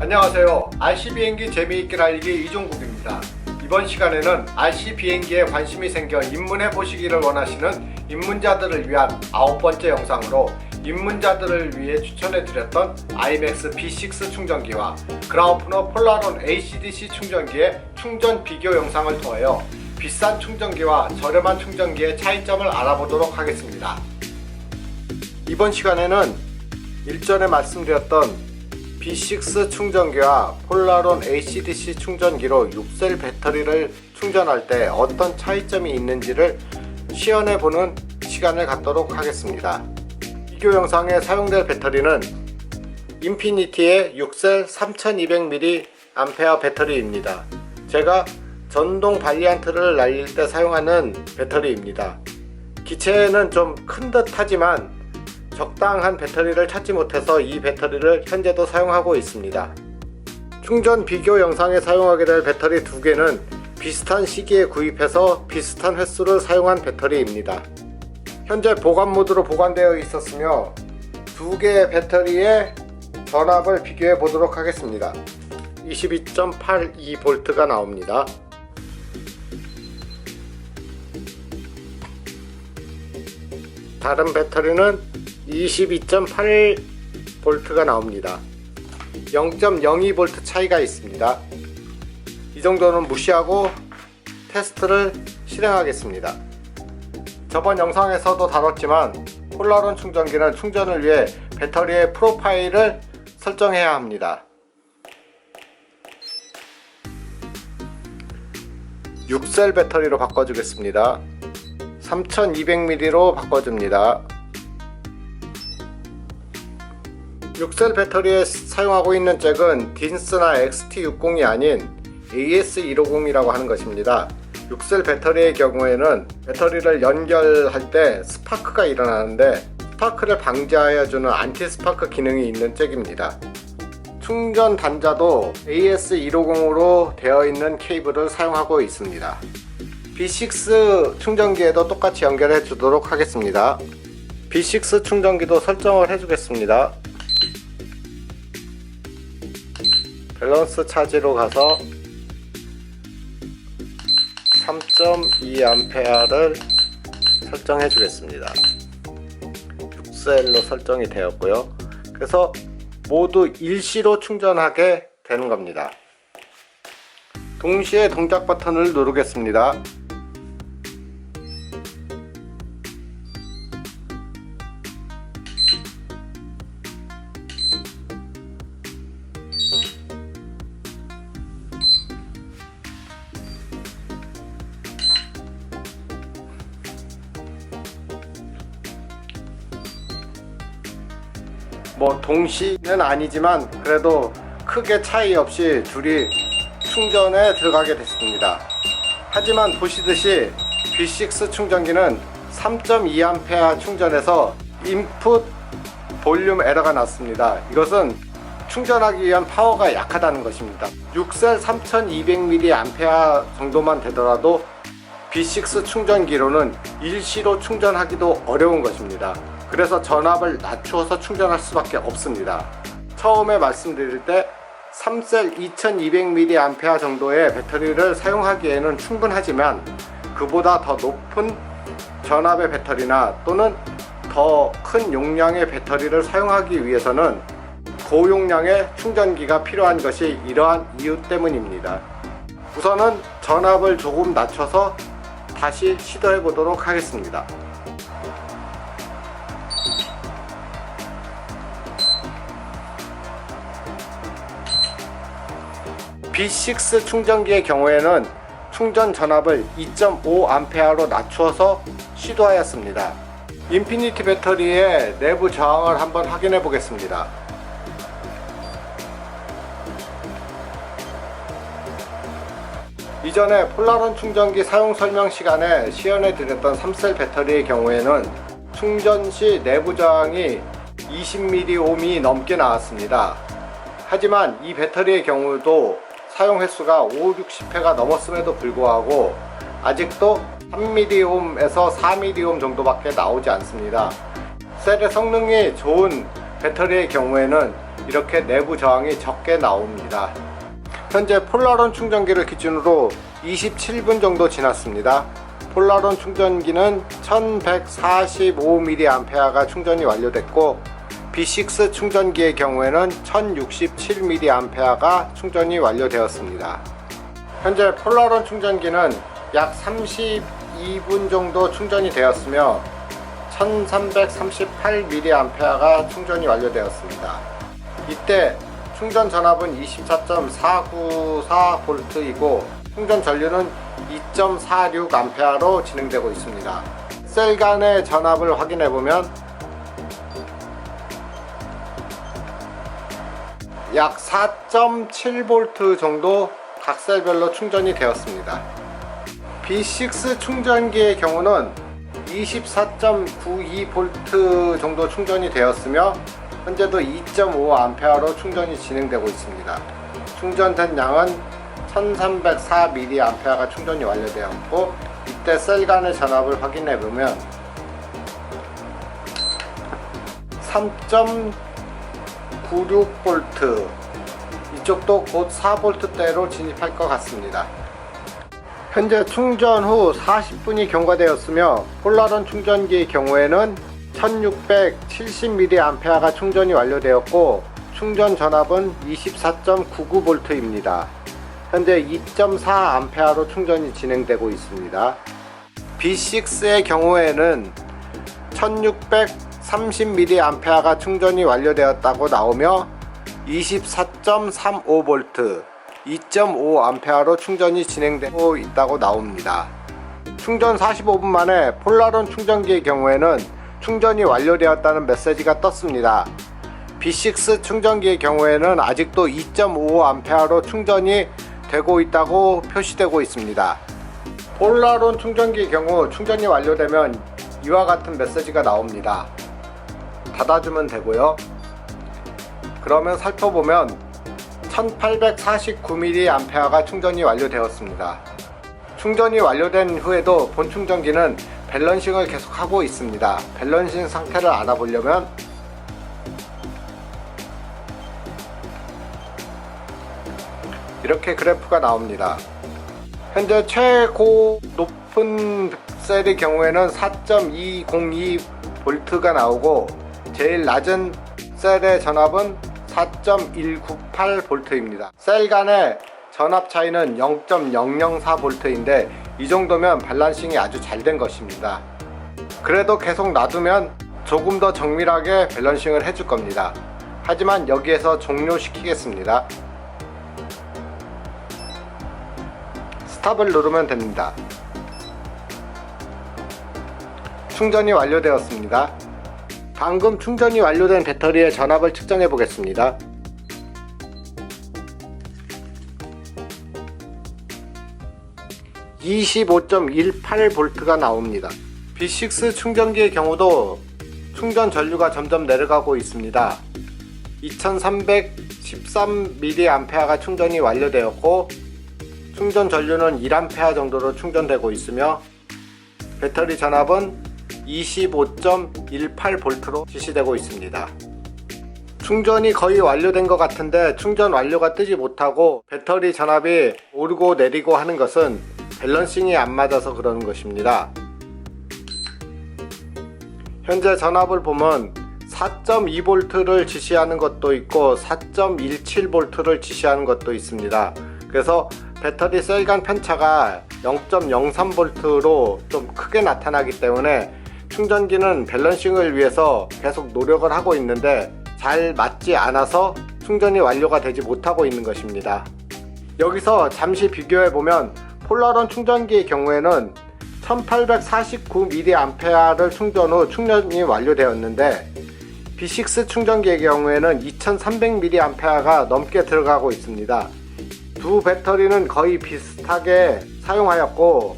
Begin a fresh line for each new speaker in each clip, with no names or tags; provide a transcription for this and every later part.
안녕하세요. RC 비행기 재미있게 달리기 이종국입니다. 이번 시간에는 RC 비행기에 관심이 생겨 입문해 보시기를 원하시는 입문자들을 위한 9번째 영상으로 입문자들을 위해 추천해 드렸던 IMAX B6 충전기와 그라우프너 폴라론 AC/DC 충전기의 충전 비교 영상을 통하여 비싼 충전기와 저렴한 충전기의 차이점을 알아보도록 하겠습니다. 이번 시간에는 일전에 말씀드렸던 B6 충전기와 폴라론 AC/DC 충전기로 6셀 배터리를 충전할 때 어떤 차이점이 있는지를 시연해보는 시간을 갖도록 하겠습니다. 비교 영상에 사용될 배터리는 인피니티의 6셀 3200mAh 배터리입니다. 제가 전동 발리안트를 날릴 때 사용하는 배터리입니다. 기체는 좀 큰 듯 하지만 적당한 배터리를 찾지 못해서 이 배터리를 현재도 사용하고 있습니다. 충전 비교 영상에 사용하게 될 배터리 두 개는 비슷한 시기에 구입해서 비슷한 횟수를 사용한 배터리입니다. 현재 보관 모드로 보관되어 있었으며 두 개의 배터리의 전압을 비교해 보도록 하겠습니다. 22.82V가 나옵니다. 다른 배터리는 22.8V가 나옵니다. 0.02V 차이가 있습니다. 이 정도는 무시하고 테스트를 실행하겠습니다. 저번 영상에서도 다뤘지만 폴라론 충전기는 충전을 위해 배터리의 프로파일을 설정해야 합니다. 6셀 배터리로 바꿔주겠습니다. 3200mAh로 바꿔줍니다. 6셀 배터리에 사용하고 있는 잭은 딘스나 XT60이 아닌 AS150이라고 하는 것입니다. 6셀 배터리의 경우에는 배터리를 연결할 때 스파크가 일어나는데 스파크를 방지하여주는 안티스파크 기능이 있는 잭입니다. 충전 단자도 AS150으로 되어 있는 케이블을 사용하고 있습니다. B6 충전기에도 똑같이 연결해 주도록 하겠습니다. B6 충전기도 설정을 해주겠습니다. 밸런스 차지로 가서 3.2A를 설정해 주겠습니다. 6셀로 설정이 되었고요. 그래서 모두 일시로 충전하게 되는 겁니다. 동시에 동작 버튼을 누르겠습니다. 동시는 아니지만 그래도 크게 차이 없이 둘이 충전에 들어가게 됐습니다. 하지만 보시듯이 B6 충전기는 3.2A 충전해서 인풋 볼륨 에러가 났습니다. 이것은 충전하기 위한 파워가 약하다는 것입니다. 6셀 3200mAh 정도만 되더라도 B6 충전기로는 일시로 충전하기도 어려운 것입니다. 그래서 전압을 낮추어서 충전할 수밖에 없습니다. 처음에 말씀드릴 때 3셀 2200mAh 정도의 배터리를 사용하기에는 충분하지만 그보다 더 높은 전압의 배터리나 또는 더 큰 용량의 배터리를 사용하기 위해서는 고용량의 충전기가 필요한 것이 이러한 이유 때문입니다. 우선은 전압을 조금 낮춰서 다시 시도해 보도록 하겠습니다. B6 충전기의 경우에는 충전 전압을 2.5A로 낮추어서 시도하였습니다. 인피니티 배터리의 내부 저항을 한번 확인해 보겠습니다. 이전에 폴라론 충전기 사용 설명 시간에 시연해 드렸던 3셀 배터리의 경우에는 충전 시 내부 저항이 20mΩ이 넘게 나왔습니다. 하지만 이 배터리의 경우도 사용 횟수가 5-60회가 넘었음에도 불구하고 아직도 3mΩ에서 4mΩ 정도밖에 나오지 않습니다. 셀의 성능이 좋은 배터리의 경우에는 이렇게 내부 저항이 적게 나옵니다. 현재 폴라론 충전기를 기준으로 27분 정도 지났습니다. 폴라론 충전기는 1145mAh가 충전이 완료됐고 B6 충전기의 경우에는 1067mAh가 충전이 완료되었습니다. 현재 폴라론 충전기는 약 32분 정도 충전이 되었으며 1338mAh가 충전이 완료되었습니다. 이때 충전 전압은 24.494V이고 충전 전류는 2.46A로 진행되고 있습니다. 셀 간의 전압을 확인해 보면 약 4.7V 정도 각 셀별로 충전이 되었습니다. B6 충전기의 경우는 24.92V 정도 충전이 되었으며 현재도 2.5A로 충전이 진행되고 있습니다. 충전된 양은 1304mAh가 충전이 완료되었고 이때 셀 간의 전압을 확인해 보면 3.96V, 이쪽도 곧 4V대로 진입할 것 같습니다. 현재 충전 후 40분이 경과되었으며 폴라론 충전기의 경우에는 1670mAh가 충전이 완료되었고 충전 전압은 24.99V입니다. 현재 2.4A로 충전이 진행되고 있습니다. B6의 경우에는 1630mAh가 충전이 완료되었다고 나오며 24.35V, 2.5A로 충전이 진행되고 있다고 나옵니다. 충전 45분 만에 폴라론 충전기의 경우에는 충전이 완료되었다는 메시지가 떴습니다. B6 충전기의 경우에는 아직도 2.5A로 충전이 되고 있다고 표시되고 있습니다. 폴라론 충전기의 경우 충전이 완료되면 이와 같은 메시지가 나옵니다. 닫아주면 되고요. 그러면 살펴보면 1849mAh가 충전이 완료되었습니다. 충전이 완료된 후에도 본 충전기는 밸런싱을 계속하고 있습니다. 밸런싱 상태를 알아보려면 이렇게 그래프가 나옵니다. 현재 최고 높은 셀의 경우에는 4.202V가 나오고 제일 낮은 셀의 전압은 4.198V입니다. 셀 간의 전압 차이는 0.004V인데 이 정도면 밸런싱이 아주 잘 된 것입니다. 그래도 계속 놔두면 조금 더 정밀하게 밸런싱을 해줄 겁니다. 하지만 여기에서 종료시키겠습니다. 스탑을 누르면 됩니다. 충전이 완료되었습니다. 방금 충전이 완료된 배터리의 전압을 측정해 보겠습니다. 25.18V가 나옵니다. B6 충전기의 경우도 충전 전류가 점점 내려가고 있습니다. 2313mAh가 충전이 완료되었고 충전 전류는 1A 정도로 충전되고 있으며 배터리 전압은 25.18V로 지시되고 있습니다. 충전이 거의 완료된 것 같은데 충전 완료가 뜨지 못하고 배터리 전압이 오르고 내리고 하는 것은 밸런싱이 안 맞아서 그러는 것입니다. 현재 전압을 보면 4.2V를 지시하는 것도 있고 4.17V를 지시하는 것도 있습니다. 그래서 배터리 셀 간 편차가 0.03V로 좀 크게 나타나기 때문에 충전기는 밸런싱을 위해서 계속 노력을 하고 있는데 잘 맞지 않아서 충전이 완료가 되지 못하고 있는 것입니다. 여기서 잠시 비교해 보면 폴라론 충전기의 경우에는 1849mAh를 충전 후 충전이 완료되었는데 B6 충전기의 경우에는 2300mAh가 넘게 들어가고 있습니다. 두 배터리는 거의 비슷하게 사용하였고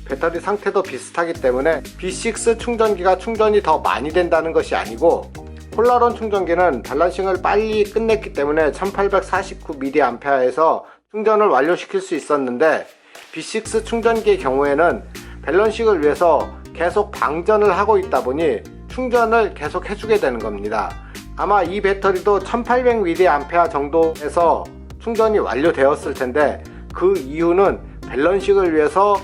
배터리 상태도 비슷하기 때문에 B6 충전기가 충전이 더 많이 된다는 것이 아니고 폴라론 충전기는 밸런싱을 빨리 끝냈기 때문에 1849mAh에서 충전을 완료시킬 수 있었는데 B6 충전기의 경우에는 밸런싱을 위해서 계속 방전을 하고 있다 보니 충전을 계속 해주게 되는 겁니다. 아마 이 배터리도 1800mAh 정도에서 충전이 완료되었을 텐데, 그 이유는 밸런싱을 위해서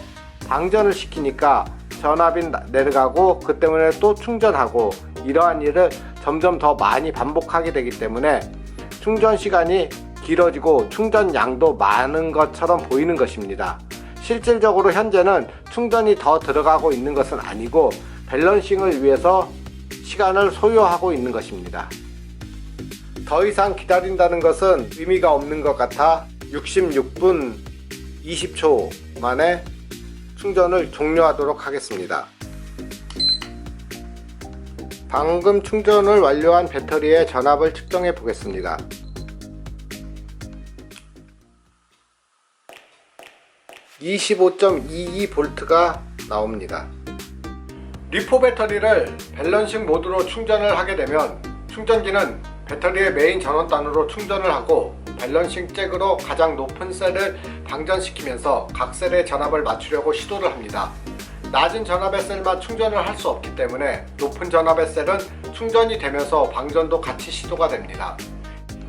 방전을 시키니까 전압이 내려가고 그 때문에 또 충전하고, 이러한 일을 점점 더 많이 반복하게 되기 때문에 충전 시간이 길어지고 충전량도 많은 것처럼 보이는 것입니다. 실질적으로 현재는 충전이 더 들어가고 있는 것은 아니고 밸런싱을 위해서 시간을 소요하고 있는 것입니다. 더 이상 기다린다는 것은 의미가 없는 것 같아 66분 20초 만에 충전을 종료하도록 하겠습니다. 방금 충전을 완료한 배터리의 전압을 측정해 보겠습니다. 25.22V가 나옵니다. 리포 배터리를 밸런싱 모드로 충전을 하게 되면 충전기는 배터리의 메인 전원단으로 충전을 하고 밸런싱 잭으로 가장 높은 셀을 방전시키면서 각 셀의 전압을 맞추려고 시도를 합니다. 낮은 전압의 셀만 충전을 할 수 없기 때문에 높은 전압의 셀은 충전이 되면서 방전도 같이 시도가 됩니다.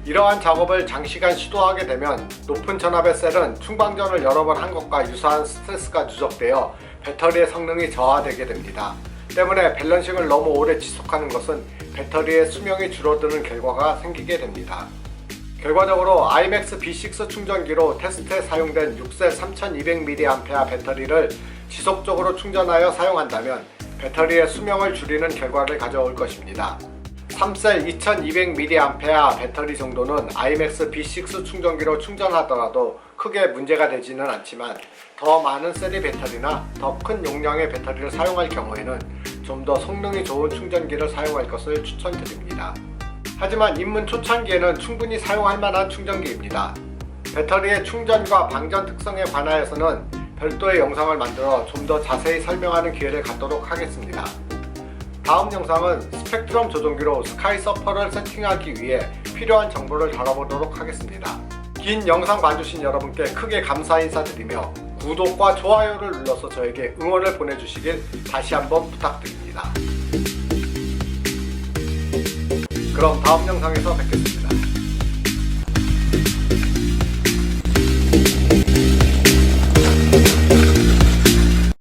이러한 작업을 장시간 시도하게 되면 높은 전압의 셀은 충방전을 여러 번 한 것과 유사한 스트레스가 누적되어 배터리의 성능이 저하되게 됩니다. 때문에 밸런싱을 너무 오래 지속하는 것은 배터리의 수명이 줄어드는 결과가 생기게 됩니다. 결과적으로 IMAX B6 충전기로 테스트에 사용된 6셀 3200mAh 배터리를 지속적으로 충전하여 사용한다면 배터리의 수명을 줄이는 결과를 가져올 것입니다. 3셀 2200mAh 배터리 정도는 IMAX B6 충전기로 충전하더라도 크게 문제가 되지는 않지만, 더 많은 셀의 배터리나 더 큰 용량의 배터리를 사용할 경우에는 좀 더 성능이 좋은 충전기를 사용할 것을 추천드립니다. 하지만 입문 초창기에는 충분히 사용할 만한 충전기입니다. 배터리의 충전과 방전 특성에 관하여서는 별도의 영상을 만들어 좀 더 자세히 설명하는 기회를 갖도록 하겠습니다. 다음 영상은 스펙트럼 조종기로 스카이 서퍼를 세팅하기 위해 필요한 정보를 다뤄보도록 하겠습니다. 긴 영상 봐주신 여러분께 크게 감사 인사드리며 구독과 좋아요를 눌러서 저에게 응원을 보내주시길 다시 한번 부탁드립니다. 그럼 다음 영상에서 뵙겠습니다.